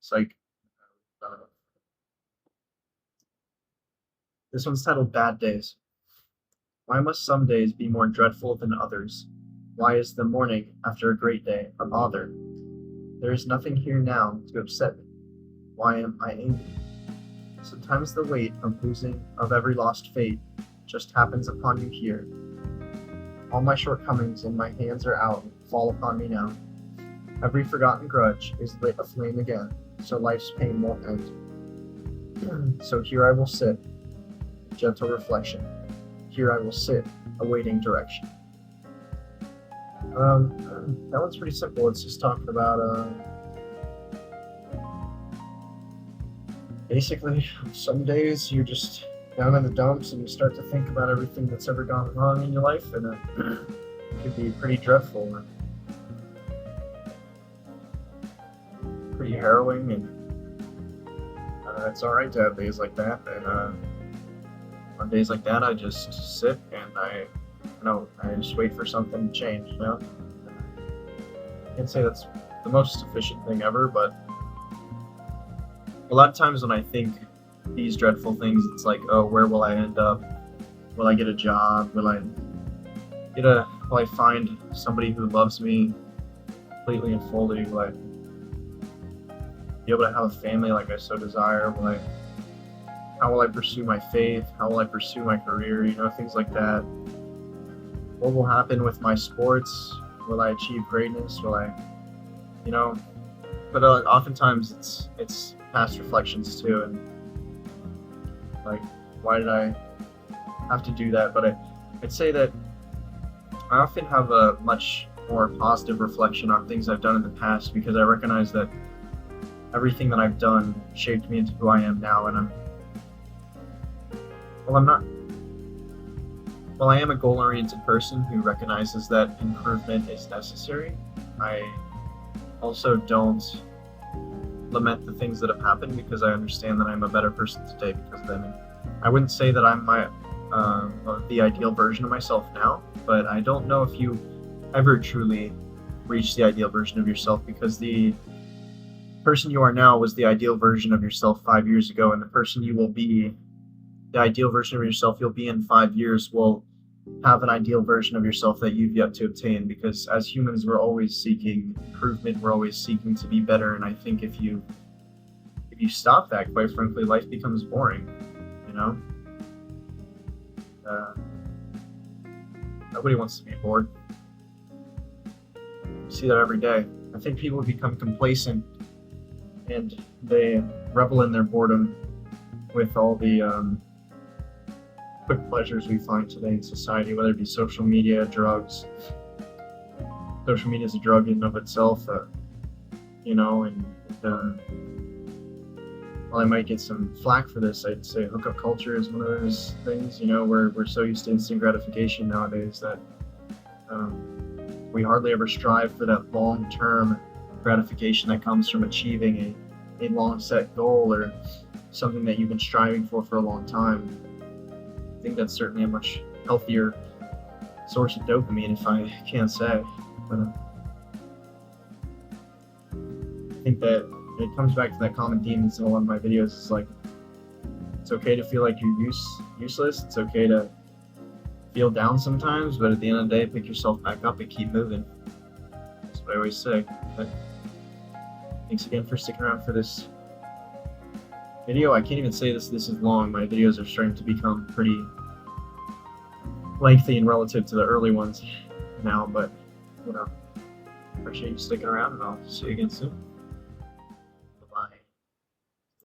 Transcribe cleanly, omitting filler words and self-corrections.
It's like this one's titled Bad Days. Why must some days be more dreadful than others? Why is the morning after a great day a bother? There is nothing here now to upset me. Why am I angry? Sometimes the weight of every lost fate just happens upon you here. All my shortcomings and my hands are out fall upon me now. Every forgotten grudge is lit aflame again, so life's pain won't end. So here I will sit, gentle reflection. Here I will sit, awaiting direction. That one's pretty simple. It's just talking about basically some days you're just down in the dumps and you start to think about everything that's ever gone wrong in your life, and it could be pretty dreadful and pretty harrowing, and it's alright to have days like that. And on days like that I just sit and I just wait for something to change, I can't say that's the most efficient thing ever, but a lot of times when I think these dreadful things, it's like, oh, where will I end up? Will I get a job? Will I find somebody who loves me completely and fully? Will I be able to have a family like I so desire? How will I pursue my faith? How will I pursue my career? Things like that. What will happen with my sports? Will I achieve greatness? Will I, but oftentimes it's past reflections too, and like, why did I have to do that? But I'd say that I often have a much more positive reflection on things I've done in the past, because I recognize that everything that I've done shaped me into who I am now, and I am a goal-oriented person who recognizes that improvement is necessary. I also don't lament the things that have happened, because I understand that I'm a better person today because of them. And I wouldn't say that I'm the ideal version of myself now, but I don't know if you ever truly reach the ideal version of yourself, because the person you are now was the ideal version of yourself 5 years ago, and the person you will be, the ideal version of yourself you'll be in 5 years, will have an ideal version of yourself that you've yet to obtain, because as humans we're always seeking improvement, we're always seeking to be better. And I think if you stop that, quite frankly, life becomes boring. Nobody wants to be bored. You see that every day. I think people become complacent and they revel in their boredom with all the quick pleasures we find today in society, whether it be social media, drugs. Social media is a drug in and of itself, while I might get some flack for this, I'd say hookup culture is one of those things, where we're so used to instant gratification nowadays that we hardly ever strive for that long-term gratification that comes from achieving a long set goal or something that you've been striving for a long time. I think that's certainly a much healthier source of dopamine, if I can say. But I think that it comes back to that common theme in a lot of my videos. It's like, it's okay to feel like you're useless. It's okay to feel down sometimes, but at the end of the day, pick yourself back up and keep moving. That's what I always say. But thanks again for sticking around for this video. I can't even say this is long. My videos are starting to become pretty lengthy and relative to the early ones now, but appreciate you sticking around, and I'll see you again soon.